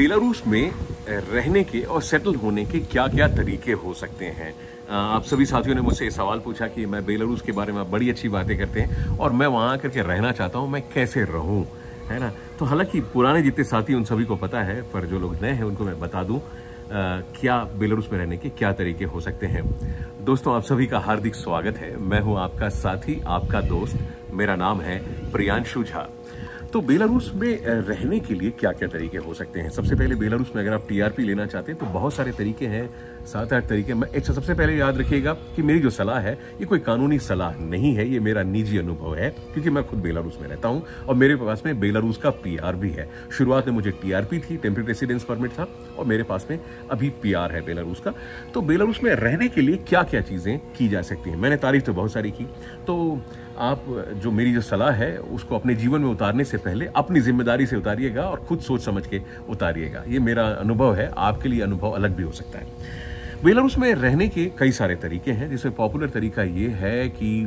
Belarus में रहने के और सेटल होने के क्या क्या तरीके हो सकते हैं। आप सभी साथियों ने मुझसे सवाल पूछा कि मैं बेलारूस के बारे में बड़ी अच्छी बातें करते हैं और मैं वहाँ आकर के रहना चाहता हूँ, मैं कैसे रहूँ, है ना। तो हालांकि पुराने जितने साथी उन सभी को पता है, पर जो लोग नए हैं उनको मैं बता दूं क्या बेलारूस में रहने के क्या तरीके हो सकते हैं। दोस्तों, आप सभी का हार्दिक स्वागत है। मैं हूं आपका साथी, आपका दोस्त। मेरा नाम है प्रियांशु झा। तो बेलारूस में रहने के लिए क्या क्या तरीके हो सकते हैं। सबसे पहले बेलारूस में अगर आप टीआरपी लेना चाहते हैं तो बहुत सारे तरीके हैं, 7-8 तरीके। मैं सबसे पहले याद रखिएगा कि मेरी जो सलाह है ये कोई कानूनी सलाह नहीं है, ये मेरा निजी अनुभव है, क्योंकि मैं खुद बेलारूस में रहता हूं और मेरे पास में बेलारूस का पीआर भी है। शुरुआत में मुझे टीआरपी थी, टेम्परेरी रेसिडेंस परमिट था, और मेरे पास में अभी पीआर है बेलारूस का। तो बेलारूस में रहने के लिए क्या क्या चीजें की जा सकती हैं। मैंने तारीफ तो बहुत सारी की, तो आप जो मेरी जो सलाह है उसको अपने जीवन में उतारने से पहले अपनी जिम्मेदारी से उतारिएगा और खुद सोच समझ के उतारिएगा। ये मेरा अनुभव है, आपके लिए अनुभव अलग भी हो सकता है। बेलारूस में रहने के कई सारे तरीके हैं, जिसमें पॉपुलर तरीका ये है कि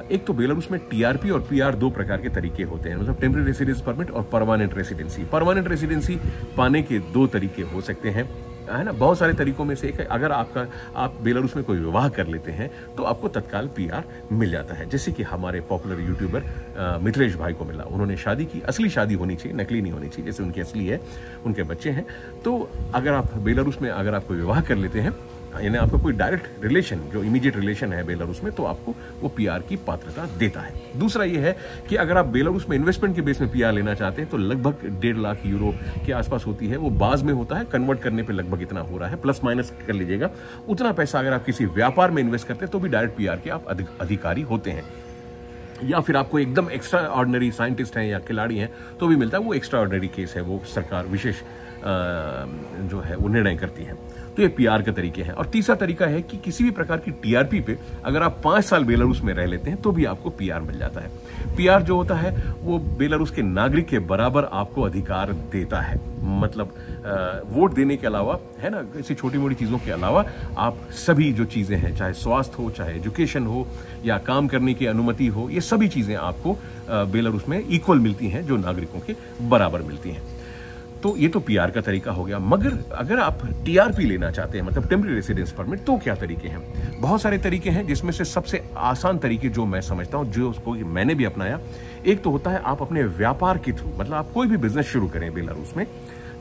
एक तो बेलारूस में टीआरपी और पीआर 2 प्रकार के तरीके होते हैं, मतलब टेम्परेरी रेसिडेंस परमिट और परमानेंट रेसिडेंसी। परमानेंट रेसिडेंसी पाने के 2 तरीके हो सकते हैं, है ना। बहुत सारे तरीकों में से एक है, अगर आप बेलारूस में कोई विवाह कर लेते हैं तो आपको तत्काल पीआर मिल जाता है, जैसे कि हमारे पॉपुलर यूट्यूबर मिथिलेश भाई को मिला। उन्होंने शादी की, असली शादी होनी चाहिए, नकली नहीं होनी चाहिए, जैसे उनकी असली है, उनके बच्चे हैं। तो अगर आप बेलारूस में अगर आप कोई विवाह कर लेते हैं, यानी आपका कोई डायरेक्ट रिलेशन, जो इमीडिएट रिलेशन है बेलारूस में, तो आपको वो पीआर की पात्रता देता है। दूसरा ये है कि अगर आप बेलारूस में इन्वेस्टमेंट के बेस में पीआर लेना चाहते हैं तो लगभग 1.5 लाख यूरो के आसपास होती है। वो बाज में होता है, कन्वर्ट करने पे लगभग इतना हो रहा है, प्लस माइनस कर लीजिएगा। उतना पैसा अगर आप किसी व्यापार में इन्वेस्ट करते हैं तो भी डायरेक्ट पीआर के आप अधिकारी होते हैं। या फिर आपको एकदम एक्स्ट्रा ऑर्डिनरी साइंटिस्ट हैं या खिलाड़ी हैं तो भी मिलता है, वो एक्स्ट्रा ऑर्डिनरी केस है, वो सरकार विशेष जो है वो निर्णय करती है। तो ये पीआर के तरीके हैं। और तीसरा तरीका है कि किसी भी प्रकार की टीआरपी पे अगर आप 5 साल बेलारूस में रह लेते हैं तो भी आपको पीआर मिल जाता है। पीआर जो होता है वो बेलारूस के नागरिक के बराबर आपको अधिकार देता है, मतलब वोट देने के अलावा, है ना, ऐसी छोटी मोटी चीजों के अलावा आप सभी जो चीजें हैं, चाहे स्वास्थ्य हो, चाहे एजुकेशन हो, या काम करने की अनुमति हो, ये सभी चीजें आपको बेलारूस में इक्वल मिलती हैं, जो नागरिकों के बराबर मिलती हैं। तो ये तो पीआर का तरीका हो गया। मगर अगर आप टीआरपी लेना चाहते हैं, मतलब टेम्परेरी रेसिडेंस परमिट, तो क्या तरीके हैं। बहुत सारे तरीके हैं, जिसमें से सबसे आसान तरीके जो मैं समझता हूं, जो उसको मैंने भी अपनाया, एक तो होता है आप अपने व्यापार के थ्रू, मतलब आप कोई भी बिजनेस शुरू करें बेलारूस में,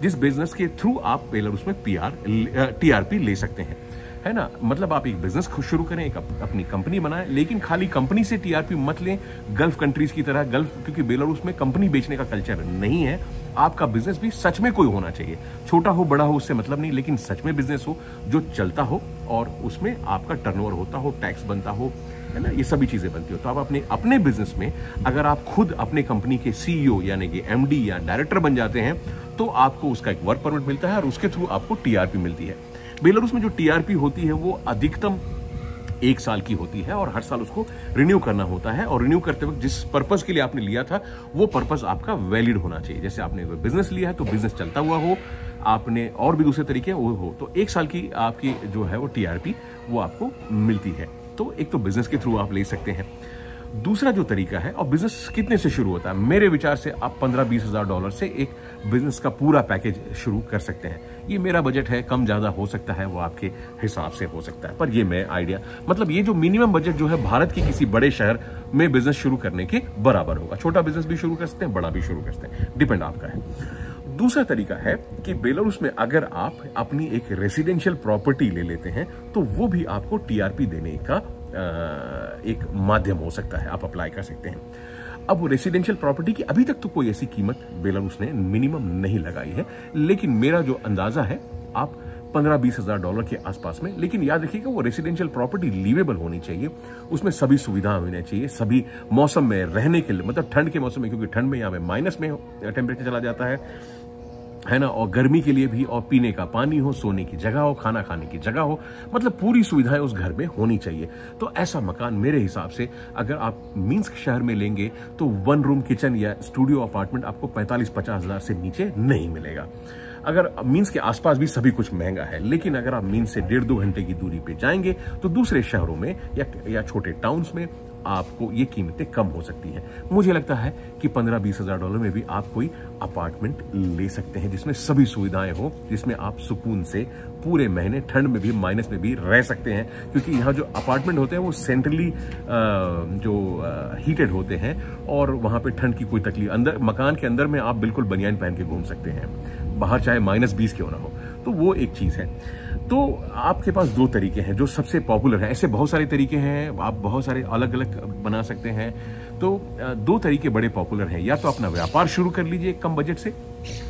जिस बिजनेस के थ्रू आप बेलारूस में टीआरपी ले सकते हैं, है ना। मतलब आप एक बिजनेस शुरू करें, एक अपनी कंपनी बनाएं, लेकिन खाली कंपनी से टीआरपी मत लें गल्फ कंट्रीज की तरह। क्योंकि बेलारूस में कंपनी बेचने का कल्चर नहीं है। आपका बिजनेस भी सच में कोई होना चाहिए, छोटा हो बड़ा हो उससे मतलब नहीं, लेकिन सच में बिजनेस हो जो चलता हो और उसमें आपका टर्नओवर होता हो, टैक्स बनता हो, है ना, ये सभी चीजें बनती हो। तो आप अपने बिजनेस में अगर आप खुद अपने कंपनी के सीईओ यानी कि एमडी या डायरेक्टर बन जाते हैं तो आपको उसका एक वर्क परमिट मिलता है और उसके थ्रू आपको टीआरपी मिलती है। बेलारूस में जो टीआरपी होती है वो अधिकतम 1 साल की होती है और हर साल उसको रिन्यू करना होता है। और रिन्यू करते वक्त जिस पर्पस के लिए आपने लिया था वो पर्पस आपका वैलिड होना चाहिए। जैसे आपने बिजनेस लिया है तो बिजनेस चलता हुआ हो, आपने और भी दूसरे तरीके वो हो, तो 1 साल की आपकी जो है वो टीआरपी वो आपको मिलती है। तो एक तो बिजनेस के थ्रू आप ले सकते हैं। दूसरा जो तरीका है, और बिजनेस कितने से शुरू होता है, मेरे विचार से आप 15-20 हजार डॉलर से एक बिजनेस का पूरा पैकेज शुरू कर सकते हैं। ये मेरा बजट है, कम ज्यादा हो सकता है, वो आपके हिसाब से हो सकता है, पर ये मैं आइडिया, मतलब ये जो मिनिमम बजट जो है भारत के किसी बड़े शहर में बिजनेस शुरू करने के बराबर होगा। छोटा बिजनेस भी शुरू कर सकते हैं, बड़ा भी शुरू कर सकते हैं, डिपेंड आपका है। दूसरा तरीका है कि बेलारूस में अगर आप अपनी एक रेसिडेंशियल प्रॉपर्टी ले लेते हैं तो वो भी आपको टीआरपी देने का एक माध्यम हो सकता है, आप अप्लाई कर सकते हैं। अब रेसिडेंशियल प्रॉपर्टी की अभी तक तो कोई ऐसी कीमत बेलारूस ने मिनिमम नहीं लगाई है, लेकिन मेरा जो अंदाजा है आप 15-20 हजार डॉलर के आसपास में। लेकिन याद रखिएगा वो रेसिडेंशियल प्रॉपर्टी लिवेबल होनी चाहिए, उसमें सभी सुविधाएं होनी चाहिए, सभी मौसम में रहने के लिए, मतलब ठंड के मौसम में, क्योंकि ठंड में यहाँ पे माइनस में टेम्परेचर चला जाता है ना, और गर्मी के लिए भी, और पीने का पानी हो, सोने की जगह हो, खाना खाने की जगह हो, मतलब पूरी सुविधाएं उस घर में होनी चाहिए। तो ऐसा मकान मेरे हिसाब से अगर आप मिन्स्क शहर में लेंगे तो 1 रूम किचन या स्टूडियो अपार्टमेंट आपको 45-50 हजार से नीचे नहीं मिलेगा। अगर मीन्स के आसपास भी सभी कुछ महंगा है, लेकिन अगर आप मीन्स से 1.5-2 घंटे की दूरी पे जाएंगे तो दूसरे शहरों में या छोटे टाउन्स में आपको ये कीमतें कम हो सकती हैं। मुझे लगता है कि 15-20 हज़ार डॉलर में भी आप कोई अपार्टमेंट ले सकते हैं जिसमें सभी सुविधाएं हो, जिसमें आप सुकून से पूरे महीने ठंड में भी माइनस में भी रह सकते हैं, क्योंकि यहाँ जो अपार्टमेंट होते हैं वो सेंट्रली हीटेड होते हैं और वहाँ पे ठंड की कोई तकलीफ, अंदर मकान के अंदर में आप बिल्कुल बनियान पहन के घूम सकते हैं, बाहर चाहे -20 क्यों ना हो। तो वो एक चीज है। तो आपके पास 2 तरीके हैं जो सबसे पॉपुलर है, ऐसे बहुत सारे तरीके हैं, आप बहुत सारे अलग अलग बना सकते हैं। तो 2 तरीके बड़े पॉपुलर हैं, या तो अपना व्यापार शुरू कर लीजिए कम बजट से,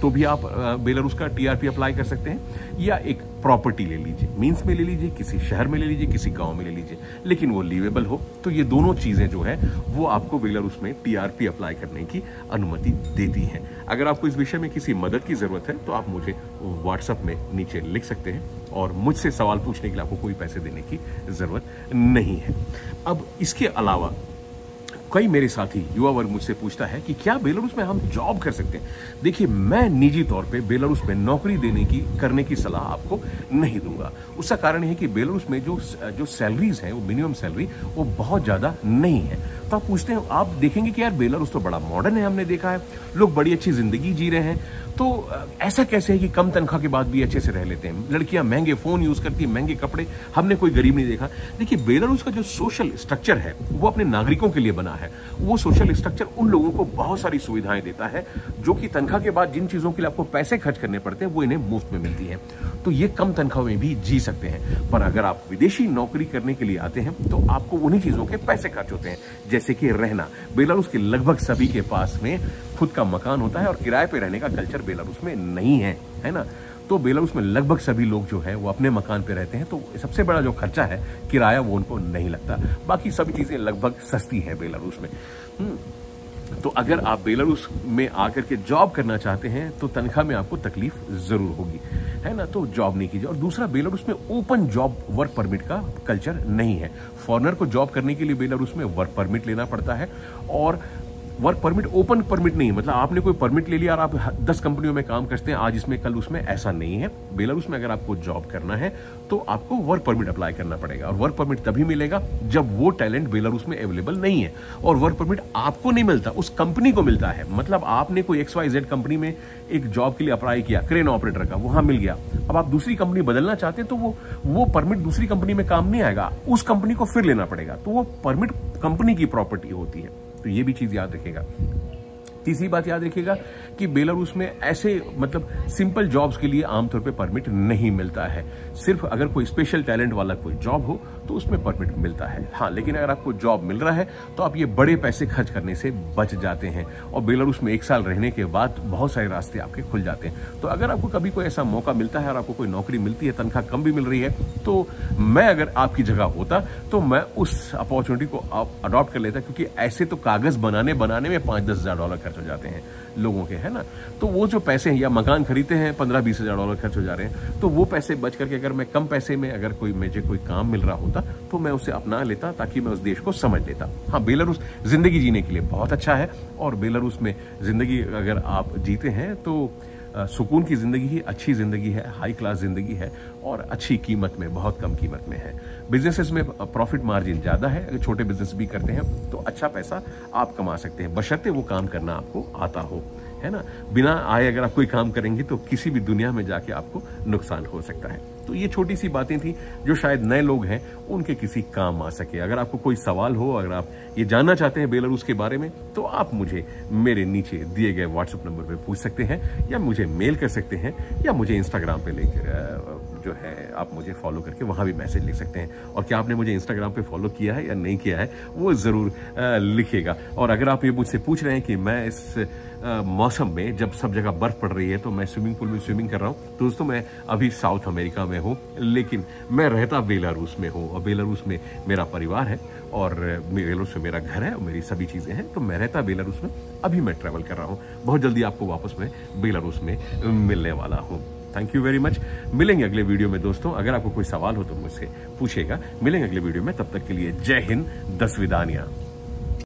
तो भी आप बेलारूस का टीआरपी अप्लाई कर सकते हैं, या एक प्रॉपर्टी ले लीजिए, मीन्स में ले लीजिए, किसी शहर में ले लीजिए, किसी गांव में ले लीजिए, लेकिन वो लीवेबल हो। तो ये दोनों चीजें जो है वो आपको बेलारूस में टीआरपी अप्लाई करने की अनुमति देती हैं। अगर आपको इस विषय में किसी मदद की जरूरत है तो आप मुझे व्हाट्सएप में नीचे लिख सकते हैं, और मुझसे सवाल पूछने के लिए आपको कोई पैसे देने की जरूरत नहीं है। अब इसके अलावा कई मेरे साथी युवा वर्ग मुझसे पूछता है कि क्या बेलारूस में हम जॉब कर सकते हैं। देखिए, मैं निजी तौर पे बेलारूस में नौकरी करने की सलाह आपको नहीं दूंगा। उसका कारण है कि बेलारूस में जो सैलरीज हैं, वो मिनिमम सैलरी वो बहुत ज्यादा नहीं है। तो आप पूछते हैं, आप देखेंगे कि यार बेलारूस तो बड़ा मॉडर्न है, हमने देखा है लोग बड़ी अच्छी जिंदगी जी रहे हैं, तो ऐसा कैसे है कि कम तनख्वाह के बाद भी अच्छे से रह लेते हैं, लड़कियां महंगे फोन यूज करती हैं, महंगे कपड़े, हमने कोई गरीब नहीं देखा। देखिए, बेलारूस का जो सोशल स्ट्रक्चर है वो अपने नागरिकों के लिए बना है। वो सोशल स्ट्रक्चर उन लोगों को बहुत सारी सुविधाएं देता है जो कि तनख्वाह के बाद जिन चीजों के लिए आपको पैसे खर्च करने पड़ते हैं वो इन्हें मुफ्त में मिलती है। तो ये कम तनख्वाह में भी जी सकते हैं। पर अगर आप विदेशी नौकरी करने के लिए आते हैं तो आपको उन्हीं चीजों के पैसे खर्च होते हैं, जैसे कि रहना। बेलारूस के लगभग सभी के पास में खुद का मकान होता है और किराए पे रहने का कल्चर बेलारूस में नहीं है, है ना। तो बेलारूस में लगभग सभी लोग जो है वो अपने मकान पे रहते हैं, तो सबसे बड़ा जो खर्चा है किराया वो उनको नहीं लगता। बाकी सभी चीजें लगभग सस्ती है बेलारूस में। तो अगर आप बेलारूस में आकर के जॉब करना चाहते हैं तो तनख्वाह में आपको तकलीफ जरूर होगी, है ना। तो जॉब नहीं कीजिए। और दूसरा, बेलारूस में ओपन जॉब वर्क परमिट का कल्चर नहीं है। फॉरेनर को जॉब करने के लिए बेलारूस में वर्क परमिट लेना पड़ता है, और वर्क परमिट ओपन परमिट नहीं, मतलब आपने कोई परमिट ले लिया और आप 10 कंपनियों में काम करते हैं आज इसमें कल उसमें, ऐसा नहीं है। बेलारूस में अगर आपको जॉब करना है तो आपको वर्क परमिट अप्लाई करना पड़ेगा, और वर्क परमिट तभी मिलेगा जब वो टैलेंट बेलारूस में अवेलेबल नहीं है। और वर्क परमिट आपको नहीं मिलता, उस कंपनी को मिलता है। मतलब आपने कोई XYZ कंपनी में एक जॉब के लिए अप्लाई किया, क्रेन ऑपरेटर का, वहां मिल गया। अब आप दूसरी कंपनी बदलना चाहते हैं तो वो परमिट दूसरी कंपनी में काम नहीं आएगा, उस कंपनी को फिर लेना पड़ेगा। तो वो परमिट कंपनी की प्रॉपर्टी होती है। तो ये भी चीज याद रखिएगा। तीसरी बात याद रखिएगा कि बेलारूस में ऐसे मतलब सिंपल जॉब्स के लिए आमतौर पे परमिट नहीं मिलता है। सिर्फ अगर कोई स्पेशल टैलेंट वाला कोई जॉब हो तो उसमें परमिट मिलता है। हाँ, लेकिन अगर आपको जॉब मिल रहा है तो आप ये बड़े पैसे खर्च करने से बच जाते हैं, और बेलारूस में 1 साल रहने के बाद बहुत सारे रास्ते आपके खुल जाते हैं। तो अगर आपको कभी कोई ऐसा मौका मिलता है और आपको कोई नौकरी मिलती है, तनख्वाह कम भी मिल रही है, तो मैं अगर आपकी जगह होता तो मैं उस अपॉर्चुनिटी को अडॉप्ट कर लेता, क्योंकि ऐसे तो कागज बनाने में 5-10 हज़ार डॉलर खर्च हो जाते हैं लोगों के, है ना। तो वो जो पैसे हैं, या मकान खरीदते हैं 15-20 हज़ार डॉलर खर्च हो जा रहे हैं, तो वो पैसे बच करके अगर मैं कम पैसे में अगर मुझे कोई काम मिल रहा होता तो मैं उसे अपना लेता, ताकि मैं उस देश को समझ लेता। हाँ, बेलारूस जिंदगी जीने के लिए बहुत अच्छा है, और बेलारूस में जिंदगी अगर आप जीते हैं तो सुकून की जिंदगी ही अच्छी जिंदगी है, हाई क्लास जिंदगी है, और अच्छी कीमत में, बहुत कम कीमत में है। बिजनेसेस में प्रॉफिट मार्जिन ज्यादा है, अगर छोटे बिजनेस भी करते हैं तो अच्छा पैसा आप कमा सकते हैं, बशर्ते वो काम करना आपको आता हो, है ना। बिना आए अगर आप कोई काम करेंगे तो किसी भी दुनिया में जाके आपको नुकसान हो सकता है। तो ये छोटी सी बातें थी जो शायद नए लोग हैं उनके किसी काम आ सके। अगर आपको कोई सवाल हो, अगर आप ये जानना चाहते हैं बेलारूस के बारे में, तो आप मुझे मेरे नीचे दिए गए व्हाट्सएप नंबर पे पूछ सकते हैं, या मुझे मेल कर सकते हैं, या मुझे इंस्टाग्राम पे जो है आप मुझे फॉलो करके वहां भी मैसेज लिख सकते हैं। और क्या आपने मुझे इंस्टाग्राम पे फॉलो किया है या नहीं किया है वो जरूर लिखिएगा। और अगर आप ये मुझसे पूछ रहे हैं कि मैं इस मौसम में जब सब जगह बर्फ पड़ रही है तो मैं स्विमिंग पूल में स्विमिंग कर रहा हूँ, तो दोस्तों मैं अभी साउथ अमेरिका में हूँ, लेकिन मैं रहता बेलारूस में हूँ, और बेलारूस में मेरा परिवार है, और बेलारूस में मेरा घर है, और मेरी सभी चीजें हैं। तो मैं रहता बेलारूस में, अभी मैं ट्रैवल कर रहा हूँ, बहुत जल्दी आपको वापस मैं बेलारूस में मिलने वाला हूँ। Thank you very much. मिलेंगे अगले वीडियो में दोस्तों। अगर आपको कोई सवाल हो तो मुझसे पूछेगा। मिलेंगे अगले वीडियो में, तब तक के लिए जय हिंद, 10 विदानियां।